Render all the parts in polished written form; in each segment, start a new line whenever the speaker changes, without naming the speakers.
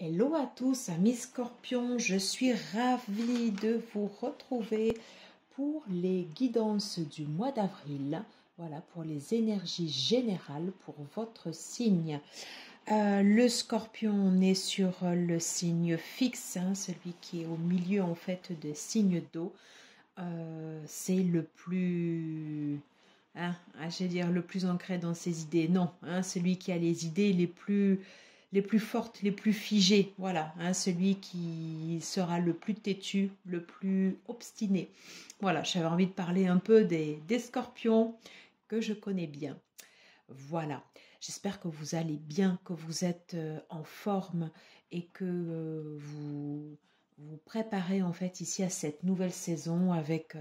Hello à tous, amis Scorpions, je suis ravie de vous retrouver pour les guidances du mois d'avril. Voilà, pour les énergies générales pour votre signe. Le Scorpion, on est sur le signe fixe, hein, celui qui est au milieu en fait des signes d'eau. C'est le plus... je vais dire le plus ancré dans ses idées. Non, celui qui a les idées les plus fortes, les plus figées. Voilà, celui qui sera le plus têtu, le plus obstiné. Voilà, j'avais envie de parler un peu des Scorpions que je connais bien. Voilà, j'espère que vous allez bien, que vous êtes en forme et que vous préparez en fait ici à cette nouvelle saison avec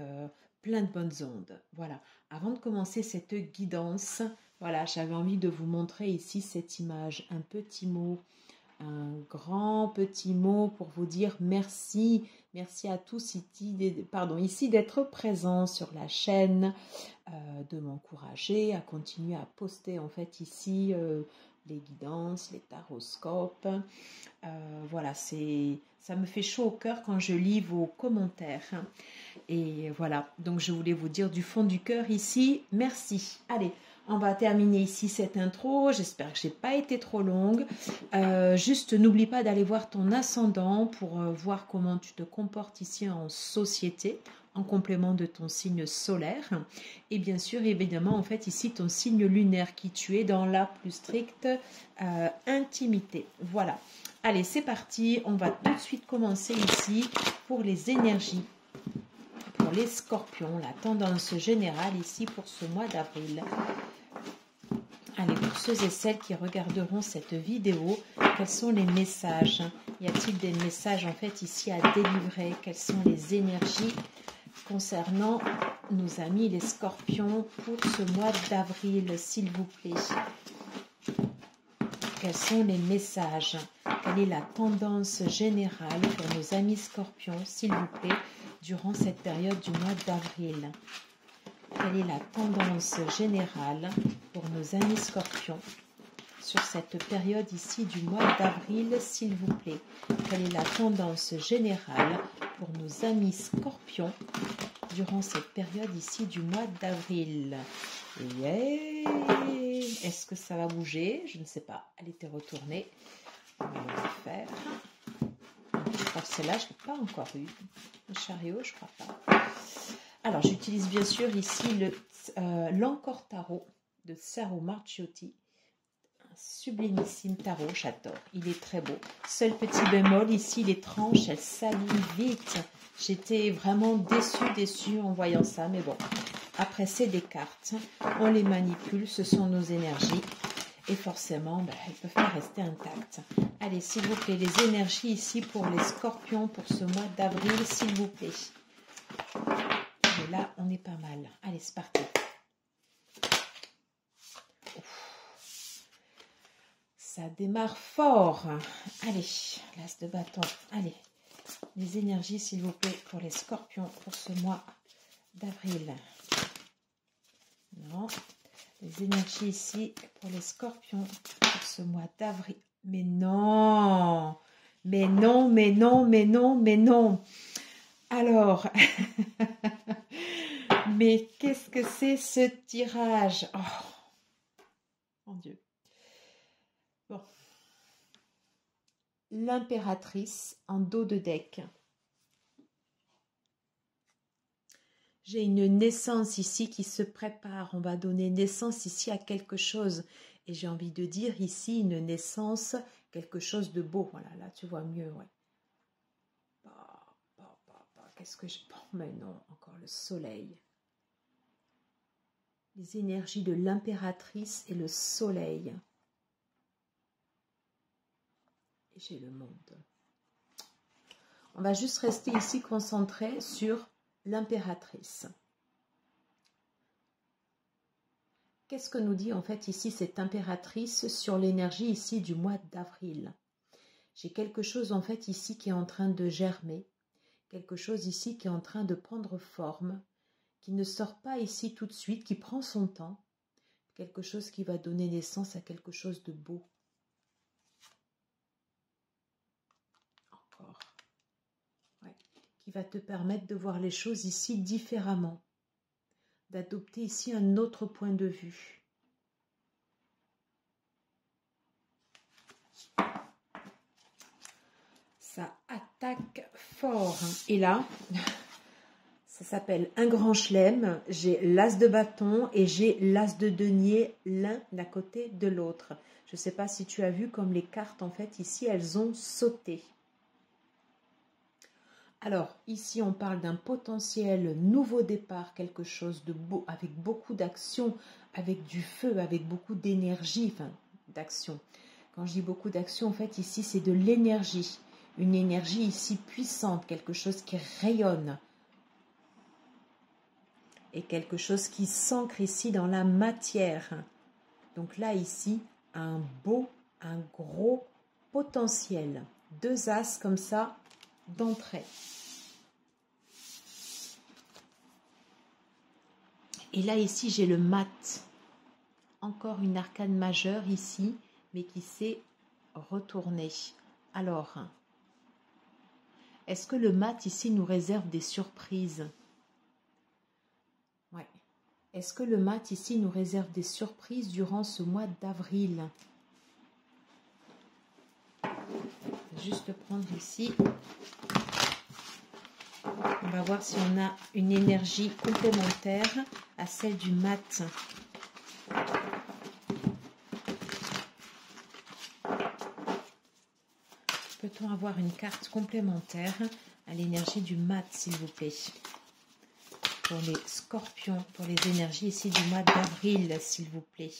plein de bonnes ondes. Voilà, avant de commencer cette guidance, voilà, j'avais envie de vous montrer ici cette image, un petit mot, un grand petit mot pour vous dire merci. Merci à tous ici d'être présents sur la chaîne, de m'encourager à continuer à poster en fait ici les guidances, les taroscopes. Voilà, ça me fait chaud au cœur quand je lis vos commentaires. Et voilà, donc je voulais vous dire du fond du cœur ici, merci. Allez, on va terminer ici cette intro. J'espère que je n'ai pas été trop longue. Juste n'oublie pas d'aller voir ton ascendant pour voir comment tu te comportes ici en société, en complément de ton signe solaire. Et bien sûr, évidemment, en fait, ici, ton signe lunaire qui tu es dans la plus stricte intimité. Voilà. Allez, c'est parti. On va tout de suite commencer ici pour les énergies. Pour les Scorpions, la tendance générale ici pour ce mois d'avril. Allez, pour ceux et celles qui regarderont cette vidéo, quels sont les messages? Y a-t-il des messages en fait ici à délivrer? Quelles sont les énergies concernant nos amis les Scorpions pour ce mois d'avril, s'il vous plaît? Quels sont les messages? Quelle est la tendance générale pour nos amis Scorpions, s'il vous plaît, durant cette période du mois d'avril? Quelle est la tendance générale pour nos amis Scorpions sur cette période ici du mois d'avril, s'il vous plaît? Quelle est la tendance générale pour nos amis Scorpions durant cette période ici du mois d'avril? Yeah. Est-ce que ça va bouger? Je ne sais pas. Elle était retournée. On va le faire. Je crois que celle-là, je ne l'ai pas encore eu. Le chariot, je ne crois pas. Alors, j'utilise bien sûr ici l'Encore Tarot de Saro Marchiotti. Un sublimissime tarot, j'adore. Il est très beau. Seul petit bémol, ici, les tranches, elles s'alignent vite. J'étais vraiment déçue en voyant ça. Mais bon, après, c'est des cartes. On les manipule, ce sont nos énergies. Et forcément, elles ne peuvent pas rester intactes. Allez, s'il vous plaît, les énergies ici pour les Scorpions pour ce mois d'avril, s'il vous plaît. Et là, on est pas mal. Allez, c'est parti. Ouf. Ça démarre fort. Allez, l'as de bâton. Allez, les énergies, s'il vous plaît, pour les Scorpions pour ce mois d'avril. Non. Les énergies ici pour les Scorpions pour ce mois d'avril. Mais non. Mais non, mais non, mais non, mais non. Alors... Mais qu'est-ce que c'est ce tirage? Oh, mon Dieu. Bon. L'impératrice en dos de deck. J'ai une naissance ici qui se prépare. On va donner naissance ici à quelque chose. Et j'ai envie de dire ici une naissance, quelque chose de beau. Voilà, là tu vois mieux, ouais. Qu'est-ce que je... Oh, mais non, encore le soleil. Les énergies de l'impératrice et le soleil. Et j'ai le monde. On va juste rester ici concentré sur l'impératrice. Qu'est-ce que nous dit en fait ici cette impératrice sur l'énergie ici du mois d'avril? J'ai quelque chose en fait ici qui est en train de germer. Quelque chose ici qui est en train de prendre forme. Qui ne sort pas ici tout de suite, qui prend son temps. Quelque chose qui va donner naissance à quelque chose de beau. fort. Ouais. Qui va te permettre de voir les choses ici différemment. D'adopter ici un autre point de vue. Ça attaque fort. Et là, ça s'appelle un grand chelem. J'ai l'as de bâton et j'ai l'as de denier, l'un d'à côté de l'autre. Je ne sais pas si tu as vu comme les cartes, en fait, ici, elles ont sauté. Alors, ici, on parle d'un potentiel nouveau départ, quelque chose de beau, avec beaucoup d'action, avec du feu, avec beaucoup d'énergie, enfin, d'action. Quand je dis beaucoup d'action, en fait, ici, c'est de l'énergie. Une énergie ici puissante, quelque chose qui rayonne. Et quelque chose qui s'ancre ici dans la matière. Donc là, ici, un gros potentiel. Deux as comme ça d'entrée. Et là, ici, j'ai le mat. Encore une arcane majeure ici, mais qui s'est retournée. Alors, est-ce que le mat ici nous réserve des surprises? Ouais. Est-ce que le mat ici nous réserve des surprises durant ce mois d'avril? Juste prendre ici. On va voir si on a une énergie complémentaire à celle du mat. Peut-on avoir une carte complémentaire à l'énergie du mat, s'il vous plaît? Pour les scorpions, pour les énergies ici du mois d'avril, s'il vous plaît.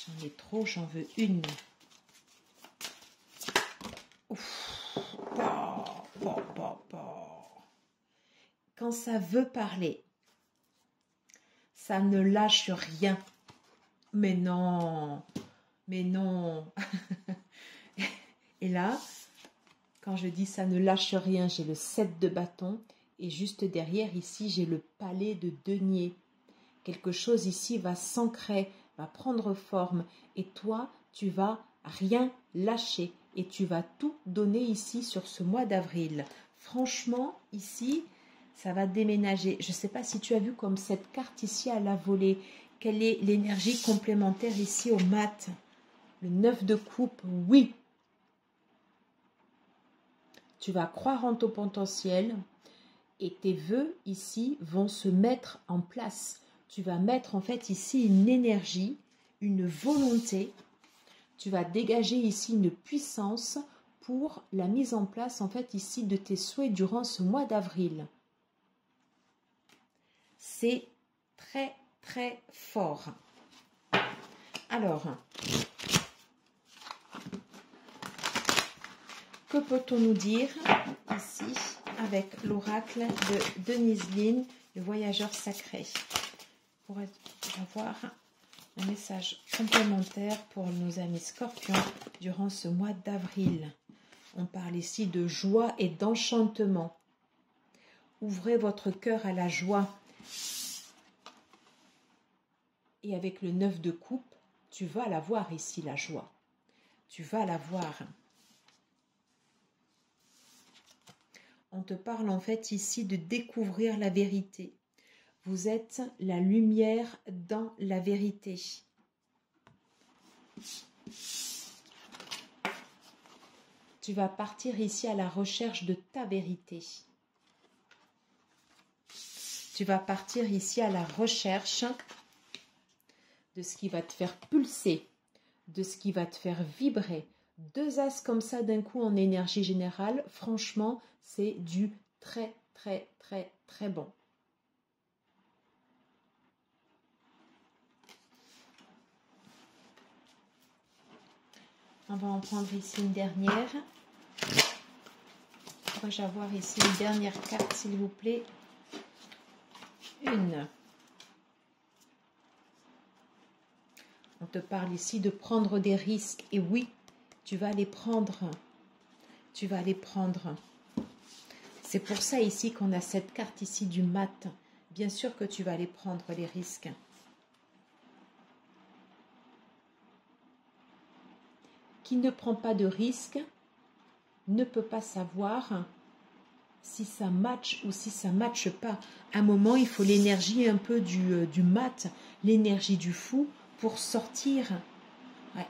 J'en ai trop, j'en veux une. Ouf. Quand ça veut parler, ça ne lâche rien. Mais non, mais non. Et là, quand je dis ça ne lâche rien, j'ai le 7 de bâton. Et juste derrière, ici, j'ai le palais de denier. Quelque chose ici va s'ancrer, va prendre forme. Et toi, tu vas rien lâcher. Et tu vas tout donner ici sur ce mois d'avril. Franchement, ici, ça va déménager. Je ne sais pas si tu as vu comme cette carte ici à la volée. Quelle est l'énergie complémentaire ici au mat? Le 9 de coupe, oui. Tu vas croire en ton potentiel. Et tes vœux ici vont se mettre en place. Tu vas mettre en fait ici une énergie, une volonté. Tu vas dégager ici une puissance pour la mise en place en fait ici de tes souhaits durant ce mois d'avril. C'est très très fort. Alors, que peut-on nous dire ici avec l'oracle de Denise Lynn, le voyageur sacré, pour avoir un message complémentaire pour nos amis scorpions durant ce mois d'avril. On parle ici de joie et d'enchantement. Ouvrez votre cœur à la joie. Et avec le 9 de coupe, tu vas la voir ici, la joie. Tu vas la voir. On te parle en fait ici de découvrir la vérité. Vous êtes la lumière dans la vérité. Tu vas partir ici à la recherche de ta vérité. Tu vas partir ici à la recherche de ce qui va te faire pulser, de ce qui va te faire vibrer. Deux as comme ça d'un coup en énergie générale, franchement, c'est du très, très, très, très bon. On va en prendre ici une dernière. Pourrais-je avoir ici une dernière carte, s'il vous plaît? Une. On te parle ici de prendre des risques. Et oui, tu vas les prendre. Tu vas les prendre. C'est pour ça ici qu'on a cette carte ici du mat. Bien sûr que tu vas les prendre, les risques. Qui ne prend pas de risques ne peut pas savoir si ça match ou si ça matche pas. À un moment, il faut l'énergie un peu du mat, l'énergie du fou pour sortir. Ouais.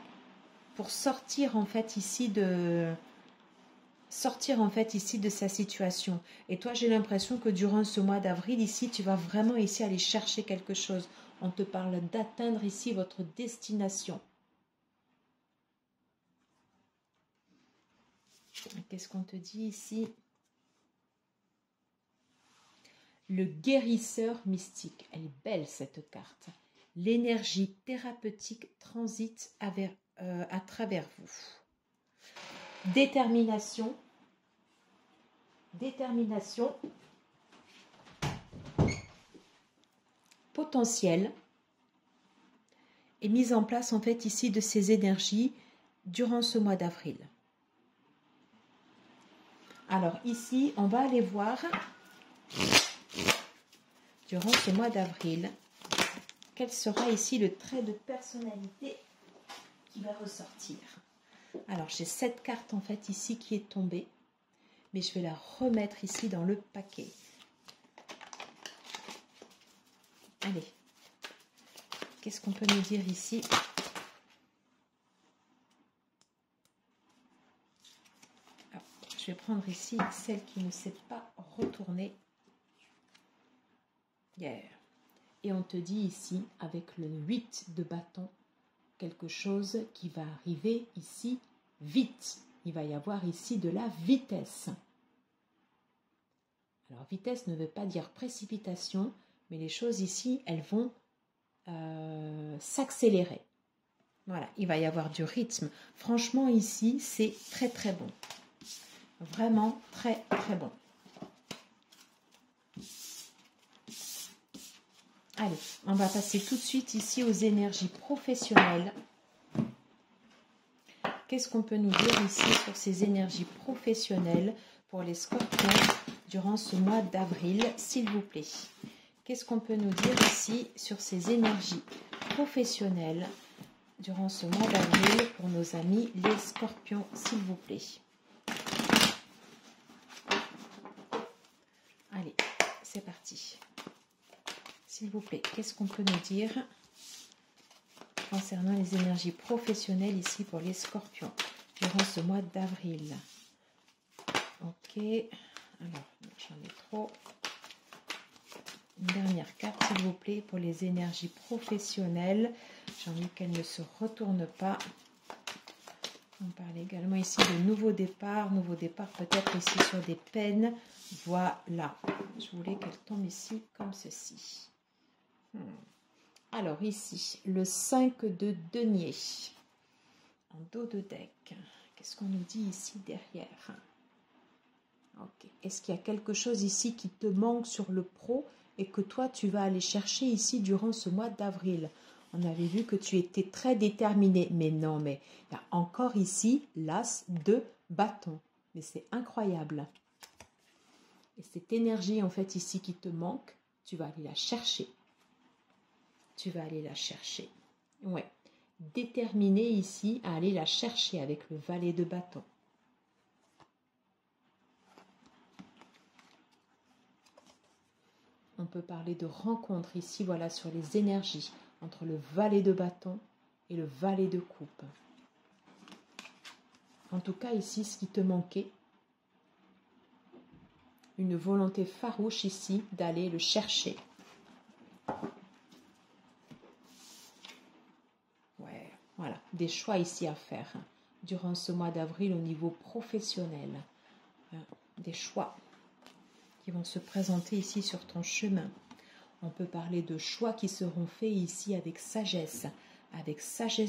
Pour sortir en fait ici de sa situation. Et toi, j'ai l'impression que durant ce mois d'avril ici, tu vas vraiment ici aller chercher quelque chose. On te parle d'atteindre ici votre destination. Qu'est-ce qu'on te dit ici? Le guérisseur mystique. Elle est belle cette carte. L'énergie thérapeutique transite à travers vous. Détermination. Détermination. Potentiel. Et mise en place en fait ici de ces énergies durant ce mois d'avril. Alors ici, on va aller voir durant ce mois d'avril quel sera ici le trait de personnalité qui va ressortir. Alors j'ai cette carte en fait ici qui est tombée, mais je vais la remettre ici dans le paquet. Allez, qu'est-ce qu'on peut nous dire ici? Alors, je vais prendre ici celle qui ne s'est pas retournée hier. Et on te dit ici, avec le 8 de bâton, quelque chose qui va arriver ici vite. Il va y avoir ici de la vitesse. Alors, vitesse ne veut pas dire précipitation, mais les choses ici, elles vont s'accélérer. Voilà, il va y avoir du rythme. Franchement, ici, c'est très très bon. Vraiment très très bon. Allez, on va passer tout de suite ici aux énergies professionnelles. Qu'est-ce qu'on peut nous dire ici sur ces énergies professionnelles pour les scorpions durant ce mois d'avril, s'il vous plaît? Qu'est-ce qu'on peut nous dire ici sur ces énergies professionnelles durant ce mois d'avril pour nos amis les scorpions, s'il vous plaît? Allez, c'est parti. S'il vous plaît, qu'est-ce qu'on peut nous dire concernant les énergies professionnelles ici pour les scorpions durant ce mois d'avril? Ok, alors j'en ai trop. Une dernière carte, s'il vous plaît, pour les énergies professionnelles. J'ai envie qu'elles ne se retournent pas. On parle également ici de nouveaux départs peut-être ici sur des peines. Voilà, je voulais qu'elle tombe ici comme ceci. Alors ici, le 5 de denier, en dos de deck. Qu'est-ce qu'on nous dit ici derrière? Ok. Est-ce qu'il y a quelque chose ici qui te manque sur le pro et que toi tu vas aller chercher ici durant ce mois d'avril? On avait vu que tu étais très déterminé, mais non, mais il y a encore ici l'as de bâton. Mais c'est incroyable. Et cette énergie en fait ici qui te manque, tu vas aller la chercher. Tu vas aller la chercher. Ouais. Déterminé ici à aller la chercher avec le valet de bâton. On peut parler de rencontre ici, voilà, sur les énergies entre le valet de bâton et le valet de coupe. En tout cas, ici, ce qui te manquait, une volonté farouche ici d'aller le chercher. Ouais, voilà, des choix ici à faire durant ce mois d'avril au niveau professionnel. Des choix qui vont se présenter ici sur ton chemin. On peut parler de choix qui seront faits ici avec sagesse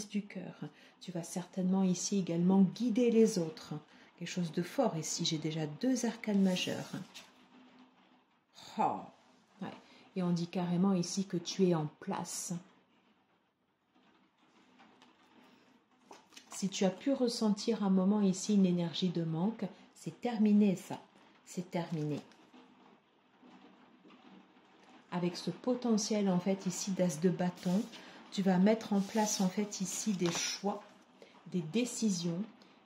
du cœur. Tu vas certainement ici également guider les autres. Quelque chose de fort ici. J'ai déjà 2 arcanes majeures. Oh, ouais. Et on dit carrément ici que tu es en place. Si tu as pu ressentir un moment ici une énergie de manque, c'est terminé ça. C'est terminé. Avec ce potentiel en fait ici d'as de bâton, tu vas mettre en place en fait ici des choix, des décisions,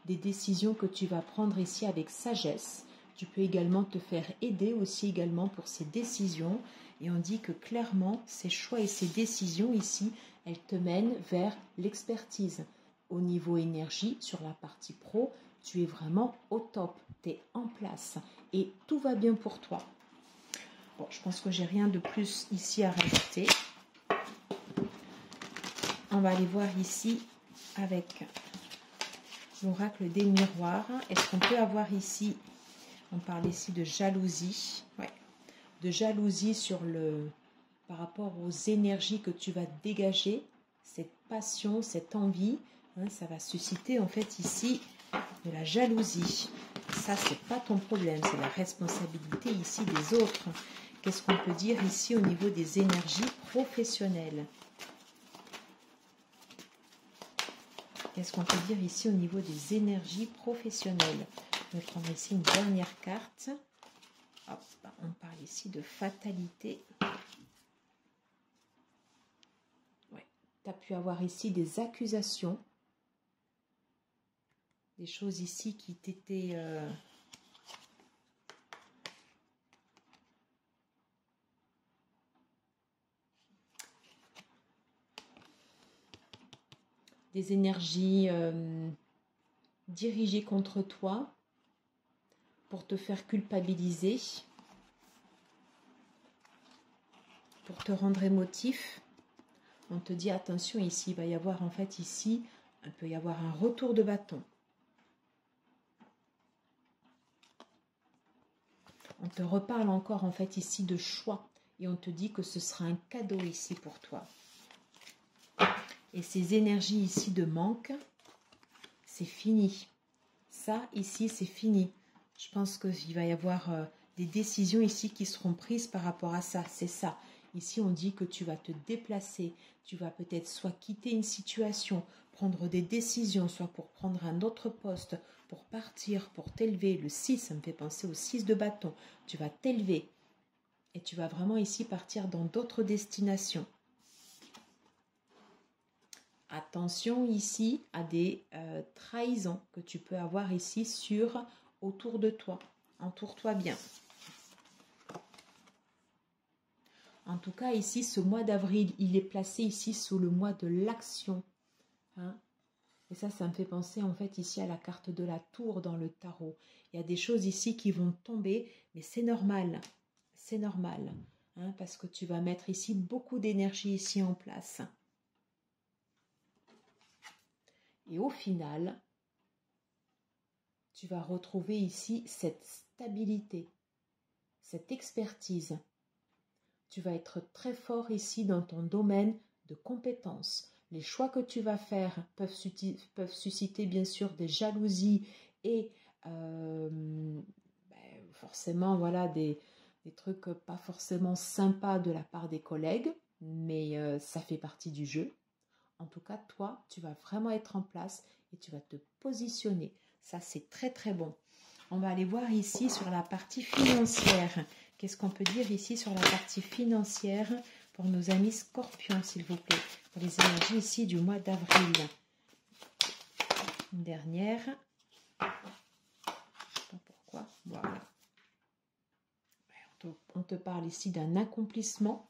des décisions que tu vas prendre ici avec sagesse. Tu peux également te faire aider aussi également pour ces décisions. Et on dit que clairement, ces choix et ces décisions ici, elles te mènent vers l'expertise. Au niveau énergie, sur la partie pro, tu es vraiment au top. Tu es en place et tout va bien pour toi. Bon, je pense que j'ai rien de plus ici à rajouter. On va aller voir ici avec l'oracle des miroirs. Est-ce qu'on peut avoir ici, on parle ici de jalousie, ouais, de jalousie par rapport aux énergies que tu vas dégager, cette passion, cette envie, hein, ça va susciter en fait ici de la jalousie. Ça, c'est pas ton problème, c'est la responsabilité ici des autres. Qu'est-ce qu'on peut dire ici au niveau des énergies professionnelles? Qu'est-ce qu'on peut dire ici au niveau des énergies professionnelles? Je vais prendre ici une dernière carte. Hop, on parle ici de fatalité. Ouais. Tu as pu avoir ici des accusations. Des choses ici qui t'étaient... des énergies dirigées contre toi pour te faire culpabiliser, pour te rendre émotif. On te dit attention ici, il va y avoir en fait ici, il peut y avoir un retour de bâton. On te reparle encore en fait ici de choix et on te dit que ce sera un cadeau ici pour toi. Et ces énergies ici de manque, c'est fini. Ça ici c'est fini. Je pense qu'il va y avoir des décisions ici qui seront prises par rapport à ça. C'est ça. Ici on dit que tu vas te déplacer. Tu vas peut-être soit quitter une situation, prendre des décisions, soit pour prendre un autre poste, pour partir, pour t'élever. Le 6, ça me fait penser au 6 de bâton. Tu vas t'élever et tu vas vraiment ici partir dans d'autres destinations. Attention ici à des trahisons que tu peux avoir ici autour de toi. Entoure-toi bien. En tout cas, ici, ce mois d'avril, il est placé ici sous le mois de l'action. Hein? Et ça me fait penser en fait ici à la carte de la tour dans le tarot. Il y a des choses ici qui vont tomber, mais c'est normal. C'est normal. Hein, parce que tu vas mettre ici beaucoup d'énergie ici en place. Et au final, tu vas retrouver ici cette stabilité, cette expertise. Tu vas être très fort ici dans ton domaine de compétences. Les choix que tu vas faire peuvent susciter bien sûr des jalousies et forcément voilà, des trucs pas forcément sympas de la part des collègues, mais ça fait partie du jeu. En tout cas, toi, tu vas vraiment être en place et tu vas te positionner. Ça, c'est très très bon. On va aller voir ici sur la partie financière. Qu'est-ce qu'on peut dire ici sur la partie financière pour nos amis scorpions, s'il vous plaît, pour les énergies ici du mois d'avril. Une dernière. Je ne sais pas pourquoi. Voilà. On te parle ici d'un accomplissement.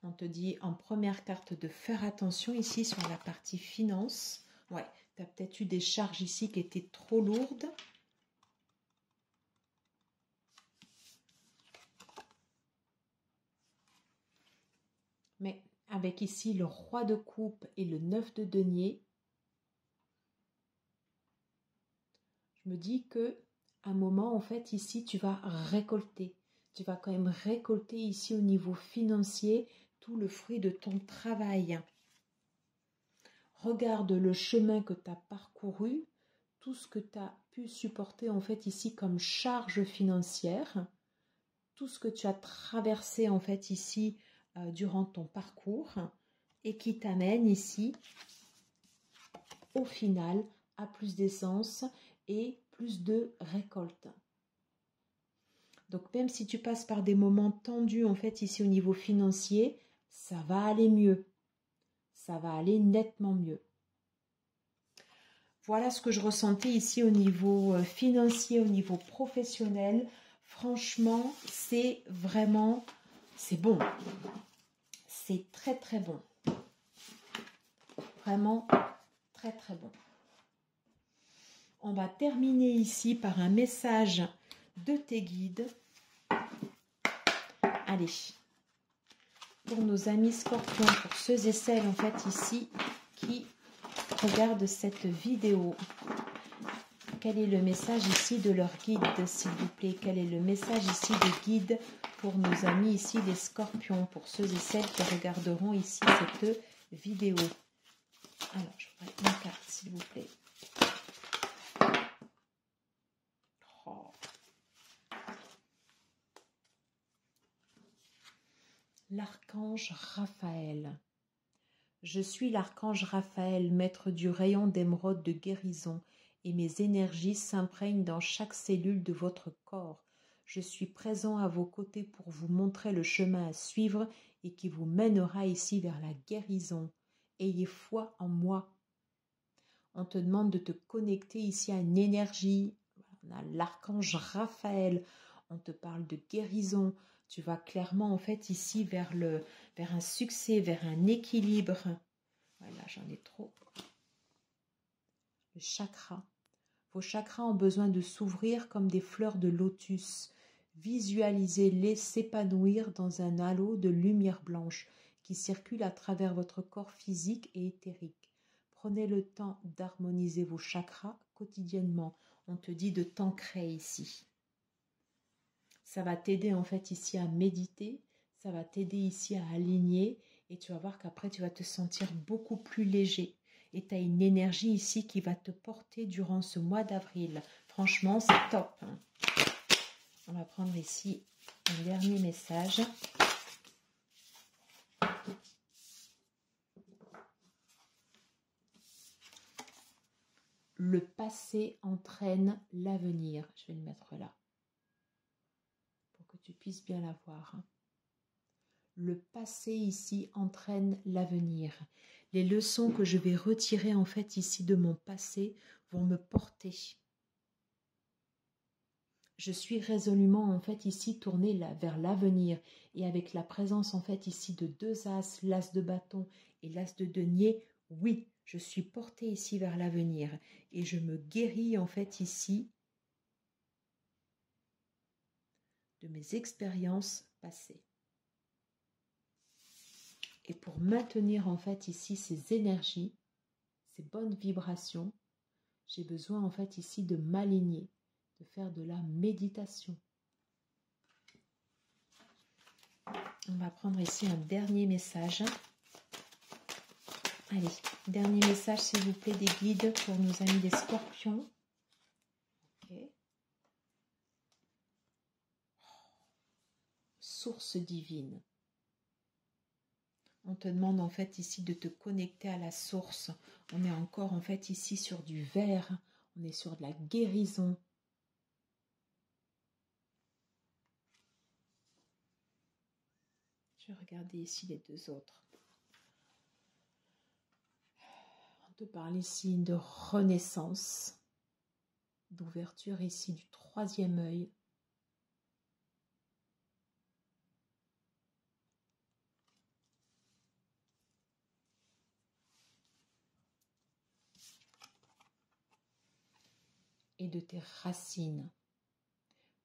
On te dit en première carte de faire attention ici sur la partie finance. Ouais, tu as peut-être eu des charges ici qui étaient trop lourdes. Mais avec ici le roi de coupe et le 9 de denier, je me dis que à un moment, en fait, ici, tu vas récolter. Tu vas quand même récolter ici au niveau financier tout le fruit de ton travail. Regarde le chemin que tu as parcouru, tout ce que tu as pu supporter en fait ici comme charge financière, tout ce que tu as traversé en fait ici durant ton parcours et qui t'amène ici au final à plus d'essence et plus de récolte. Donc même si tu passes par des moments tendus en fait ici au niveau financier, ça va aller mieux. Ça va aller nettement mieux. Voilà ce que je ressentais ici au niveau financier, au niveau professionnel. Franchement, c'est vraiment, c'est bon. C'est très très bon. Vraiment très très bon. On va terminer ici par un message de tes guides. Allez, pour nos amis scorpions, pour ceux et celles en fait ici qui regardent cette vidéo, quel est le message ici de leur guide, s'il vous plaît? Quel est le message ici de guide pour nos amis ici les scorpions, pour ceux et celles qui regarderont ici cette vidéo? Alors, je voudrais une carte, s'il vous plaît. Oh. L'archange Raphaël. Je suis l'archange Raphaël, maître du rayon d'émeraude de guérison, et mes énergies s'imprègnent dans chaque cellule de votre corps. Je suis présent à vos côtés pour vous montrer le chemin à suivre et qui vous mènera ici vers la guérison. Ayez foi en moi. On te demande de te connecter ici à une énergie. On a l'archange Raphaël. On te parle de guérison. Tu vas clairement en fait ici vers un succès, vers un équilibre. Voilà, j'en ai trop. Le chakra. Vos chakras ont besoin de s'ouvrir comme des fleurs de lotus. Visualisez-les s'épanouir dans un halo de lumière blanche qui circule à travers votre corps physique et éthérique. Prenez le temps d'harmoniser vos chakras quotidiennement. On te dit de t'ancrer ici. Ça va t'aider en fait ici à méditer, ça va t'aider ici à aligner et tu vas voir qu'après tu vas te sentir beaucoup plus léger. Et tu as une énergie ici qui va te porter durant ce mois d'avril. Franchement, c'est top. On va prendre ici un dernier message. Le passé entraîne l'avenir. Je vais le mettre là pour que tu puisses bien la voir. Le passé ici entraîne l'avenir. Les leçons que je vais retirer en fait ici de mon passé vont me porter. Je suis résolument en fait ici tournée vers l'avenir et avec la présence en fait ici de deux as, l'as de bâton et l'as de denier, oui, je suis portée ici vers l'avenir et je me guéris en fait ici de mes expériences passées. Et pour maintenir en fait ici ces énergies, ces bonnes vibrations, j'ai besoin en fait ici de m'aligner, de faire de la méditation. On va prendre ici un dernier message. Allez, dernier message s'il vous plaît des guides pour nos amis les scorpions. Ok. Source divine. On te demande en fait ici de te connecter à la source. On est encore en fait ici sur du vert. On est sur de la guérison. Je vais regarder ici les deux autres. On te parle ici de renaissance, d'ouverture ici du troisième œil. Et de tes racines.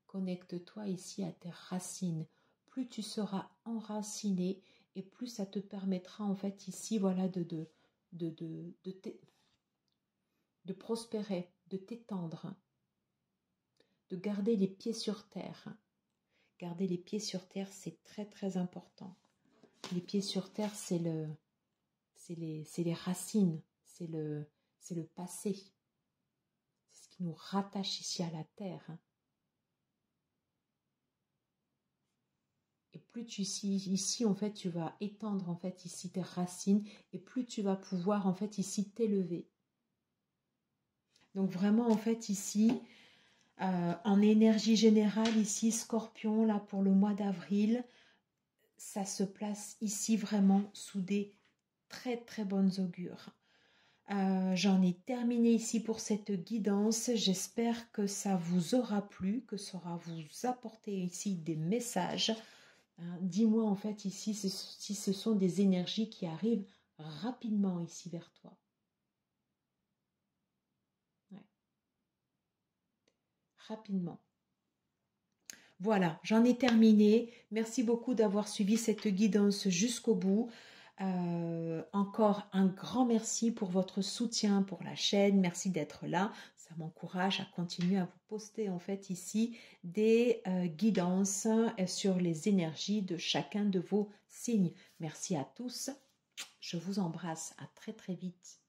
Connecte-toi ici à tes racines. Plus tu seras enraciné et plus ça te permettra en fait ici voilà de prospérer, de t'étendre, de garder les pieds sur terre. Garder les pieds sur terre, c'est très très important. Les pieds sur terre, c'est les racines, c'est le passé. C'est ce qui nous rattache ici à la terre. Et plus ici en fait tu vas étendre en fait ici tes racines et plus tu vas pouvoir en fait ici t'élever. Donc vraiment en fait ici En énergie générale, ici, Scorpion, là, pour le mois d'avril, ça se place ici vraiment sous des très, très bonnes augures. J'en ai terminé ici pour cette guidance. J'espère que ça vous aura plu, que ça aura vous apporté ici des messages. Dis-moi en fait ici si ce sont des énergies qui arrivent rapidement ici vers toi. Ouais. Rapidement. Voilà, j'en ai terminé. Merci beaucoup d'avoir suivi cette guidance jusqu'au bout. Encore un grand merci pour votre soutien pour la chaîne. Merci d'être là. Ça m'encourage à continuer à vous poster en fait ici des guidances sur les énergies de chacun de vos signes. Merci à tous. Je vous embrasse. À très très vite.